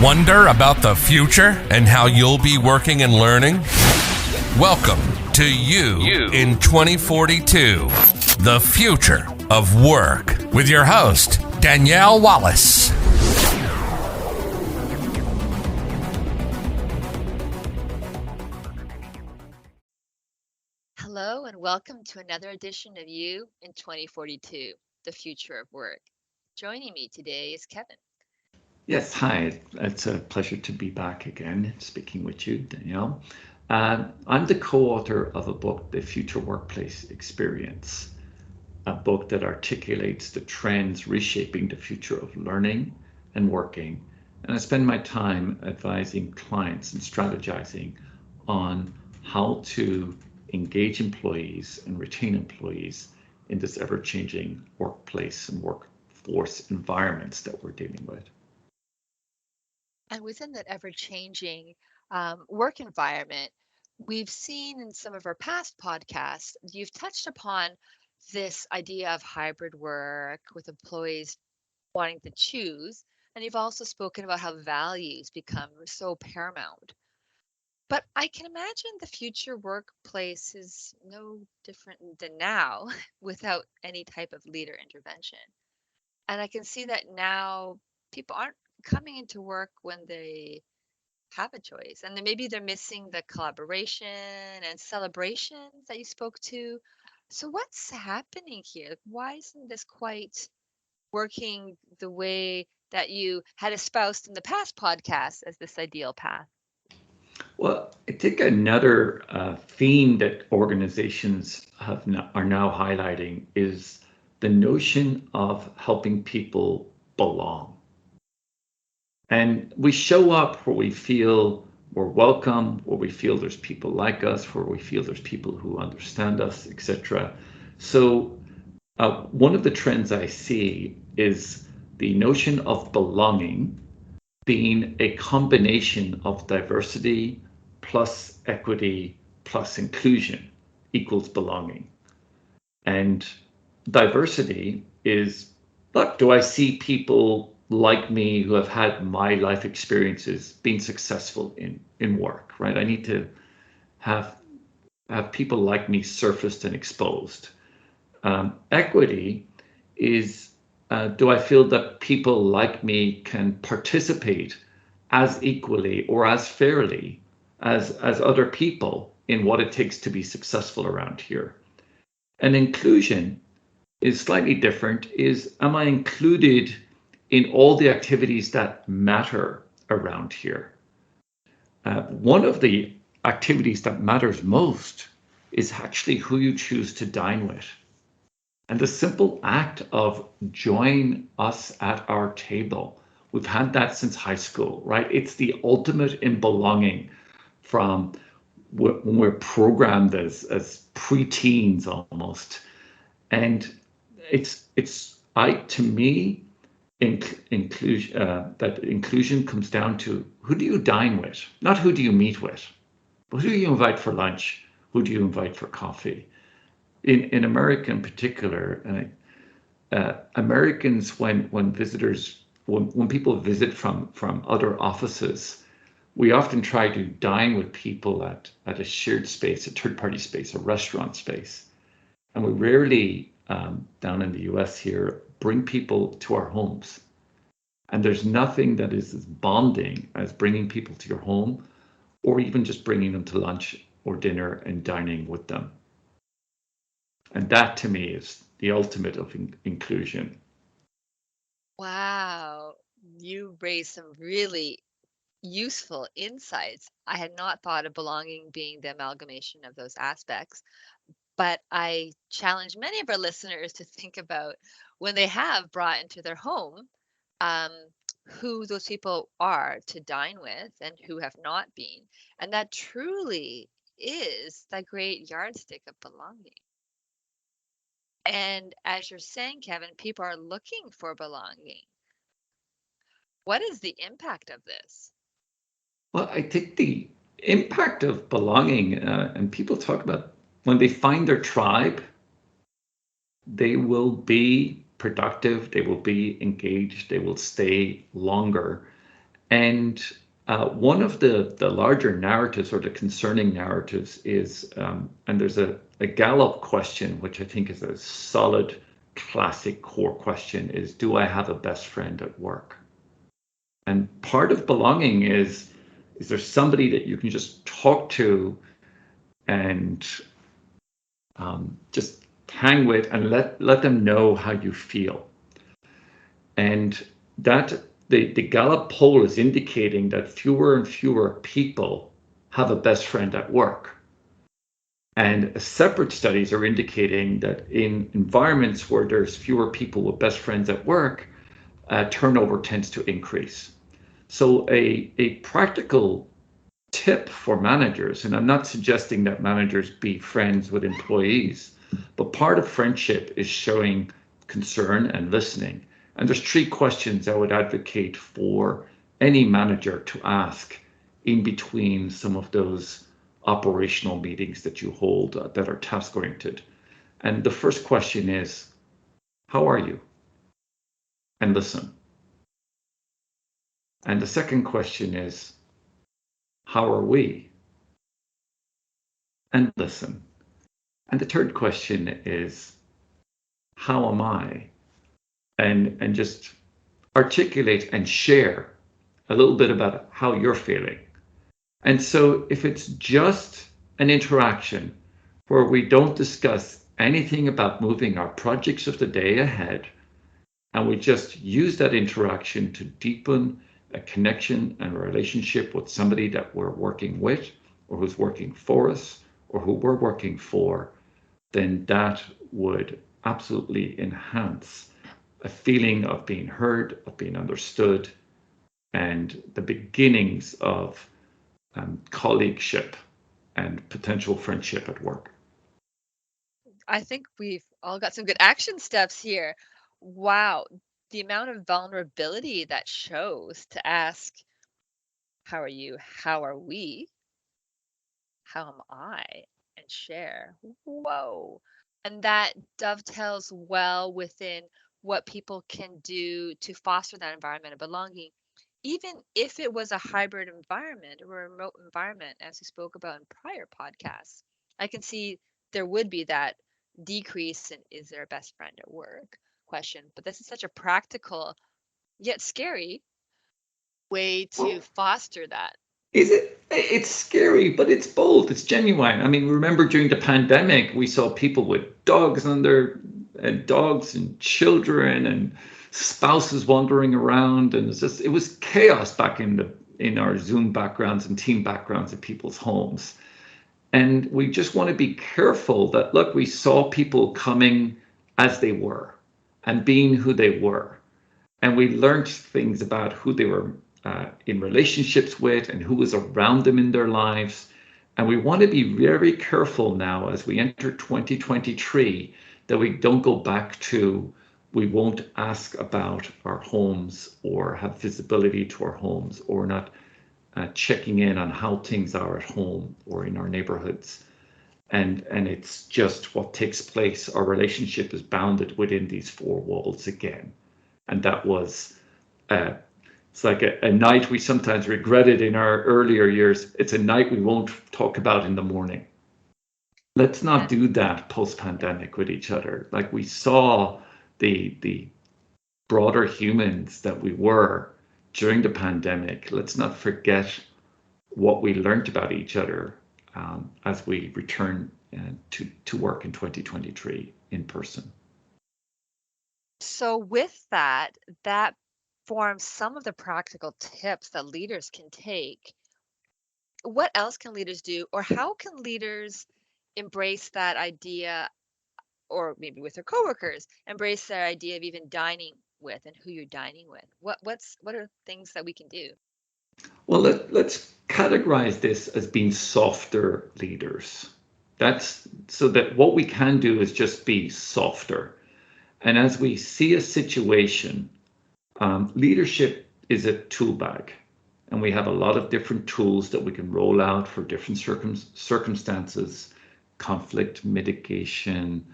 Wonder about the future and how you'll be working and learning? Welcome to You in 2042, the future of work, with your host, Danielle Wallace. Hello and welcome to another edition of You in 2042, the future of work. Joining me today is Kevin. Yes, hi. It's a pleasure to be back again, speaking with you, Danielle. I'm the co-author of a book, The Future Workplace Experience, a book that articulates the trends reshaping the future of learning and working. And I spend my time advising clients and strategizing on how to engage employees and retain employees in this ever-changing workplace and workforce environments that we're dealing with. And within that ever-changing work environment, we've seen in some of our past podcasts, you've touched upon this idea of hybrid work with employees wanting to choose, and you've also spoken about how values become so paramount. But I can imagine the future workplace is no different than now without any type of leader intervention. And I can see that now people aren't coming into work when they have a choice. And then maybe they're missing the collaboration and celebrations that you spoke to. So what's happening here? Why isn't this quite working the way that you had espoused in the past podcast as this ideal path? Well, I think another theme that organizations are now highlighting is the notion of helping people belong. And we show up where we feel we're welcome, where we feel there's people like us, where we feel there's people who understand us, etc. So one of the trends I see is the notion of belonging being a combination of diversity plus equity plus inclusion equals belonging. And diversity is, look, do I see people like me who have had my life experiences being successful in work, right? I need to have people like me surfaced and exposed. Equity is, do I feel that people like me can participate as equally or as fairly as other people in what it takes to be successful around here? And inclusion is slightly different, is am I included in all the activities that matter around here? One of the activities that matters most is actually who you choose to dine with. And the simple act of join us at our table, we've had that since high school, right? It's the ultimate in belonging from when we're programmed as preteens almost. And to me, that inclusion comes down to who do you dine with, not who do you meet with, but who do you invite for lunch, who do you invite for coffee. In America in particular, Americans when people visit from other offices, we often try to dine with people at a shared space, a third-party space, a restaurant space, and we rarely down in the US here bring people to our homes. And there's nothing that is as bonding as bringing people to your home, or even just bringing them to lunch or dinner and dining with them. And that to me is the ultimate of inclusion. Wow, you raised some really useful insights. I had not thought of belonging being the amalgamation of those aspects, but I challenge many of our listeners to think about when they have brought into their home um, who those people are to dine with and who have not been. And that truly is the great yardstick of belonging. And as you're saying, Kevin, people are looking for belonging. What is the impact of this? Well, I think the impact of belonging, and people talk about when they find their tribe, they will be productive, they will be engaged, they will stay longer. And one of the larger narratives or the concerning narratives is, and there's a Gallup question, which I think is a solid, classic core question, is do I have a best friend at work? And part of belonging is there somebody that you can just talk to and just hang with and let them know how you feel? And that the Gallup poll is indicating that fewer and fewer people have a best friend at work. And separate studies are indicating that in environments where there's fewer people with best friends at work, turnover tends to increase. So a practical tip for managers, and I'm not suggesting that managers be friends with employees, but part of friendship is showing concern and listening. And there's 3 questions I would advocate for any manager to ask in between some of those operational meetings that you hold that are task oriented. And the first question is, how are you? And listen. And the second question is, how are we? And listen. And the third question is, how am I? And just articulate and share a little bit about how you're feeling. And so if it's just an interaction where we don't discuss anything about moving our projects of the day ahead, and we just use that interaction to deepen a connection and a relationship with somebody that we're working with, or who's working for us, or who we're working for, then that would absolutely enhance a feeling of being heard, of being understood, and the beginnings of colleagueship and potential friendship at work. I think we've all got some good action steps here. Wow, the amount of vulnerability that shows to ask, how are you? How are we? How am I? And share. Whoa. And that dovetails well within what people can do to foster that environment of belonging, even if it was a hybrid environment or a remote environment, as we spoke about in prior podcasts. I can see there would be that decrease in is there a best friend at work question. But this is such a practical yet scary way to foster that. Is it? It's scary, but it's bold. It's genuine. I mean, remember during the pandemic, we saw people with dogs and dogs and children and spouses wandering around, and it was chaos back in our Zoom backgrounds and team backgrounds in people's homes. And we just want to be careful that, look, we saw people coming as they were and being who they were. And we learned things about who they were in relationships with and who was around them in their lives. And we want to be very careful now as we enter 2023 that we don't go back to, we won't ask about our homes or have visibility to our homes, or not checking in on how things are at home or in our neighborhoods. And it's just what takes place. Our relationship is bounded within these 4 walls again. And that was, it's like a night we sometimes regretted in our earlier years. It's a night we won't talk about in the morning. Let's not do that post-pandemic with each other. Like we saw the broader humans that we were during the pandemic. Let's not forget what we learned about each other as we return to work in 2023 in person. So with that forms some of the practical tips that leaders can take. What else can leaders do, or how can leaders embrace that idea, or maybe with their coworkers, embrace their idea of even dining with and who you're dining with? What are things that we can do? Well, let's categorize this as being softer leaders. That's so that what we can do is just be softer. And as we see a situation, leadership is a tool bag, and we have a lot of different tools that we can roll out for different circumstances, conflict mitigation,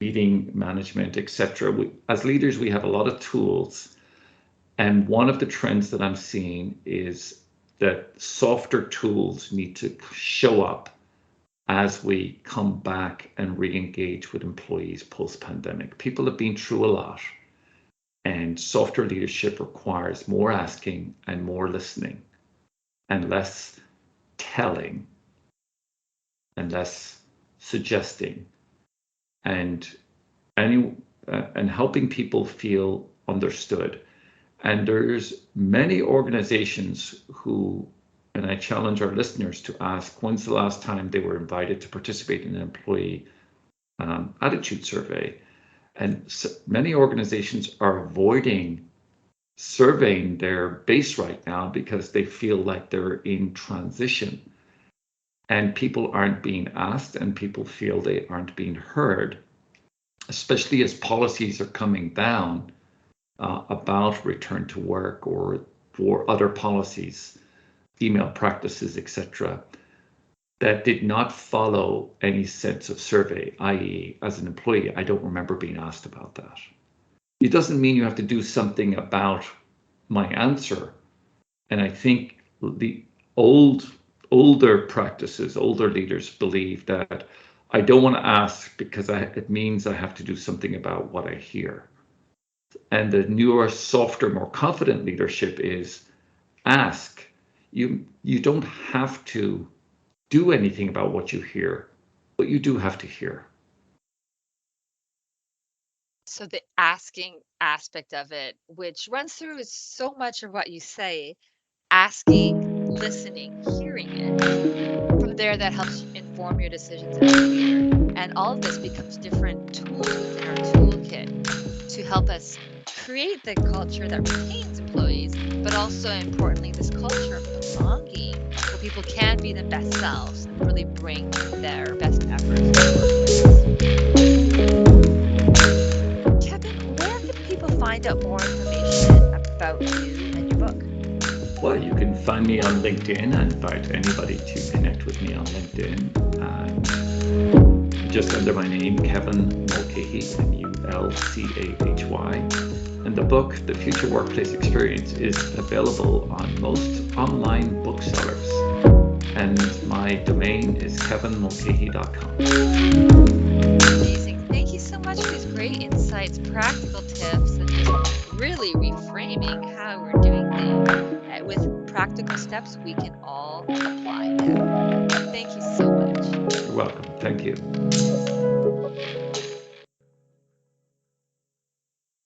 meeting management, etc. As leaders, we have a lot of tools. And one of the trends that I'm seeing is that softer tools need to show up as we come back and re-engage with employees post-pandemic. People have been through a lot, and softer leadership requires more asking and more listening and less telling and less suggesting and and helping people feel understood. And there's many organizations who, and I challenge our listeners to ask, when's the last time they were invited to participate in an employee attitude survey? And so many organizations are avoiding surveying their base right now because they feel like they're in transition and people aren't being asked and people feel they aren't being heard, especially as policies are coming down about return to work or for other policies, email practices, etc., that did not follow any sense of survey, i.e., as an employee, I don't remember being asked about that. It doesn't mean you have to do something about my answer. And I think the older practices, older leaders believe that I don't want to ask because it means I have to do something about what I hear. And the newer, softer, more confident leadership is ask. You don't have to do anything about what you hear, but you do have to hear. So the asking aspect of it, which runs through so much of what you say, asking, listening, hearing it. From there, that helps you inform your decisions as a leader. And all of this becomes different tools within our toolkit to help us create the culture that retains employees, but also importantly, this culture of belonging where people can be their best selves and really bring their best efforts to the workplace. Kevin, where can people find out more information about you and your book? Well, you can find me on LinkedIn. I invite anybody to connect with me on LinkedIn. And just under my name, Kevin Mulcahy, Mulchay. And the book, The Future Workplace Experience, is available on most online booksellers. And my domain is kevinmulcahy.com. Amazing. Thank you so much for these great insights, practical tips, and just really reframing how we're doing things with practical steps we can all apply now. Thank you so much. You're welcome. Thank you.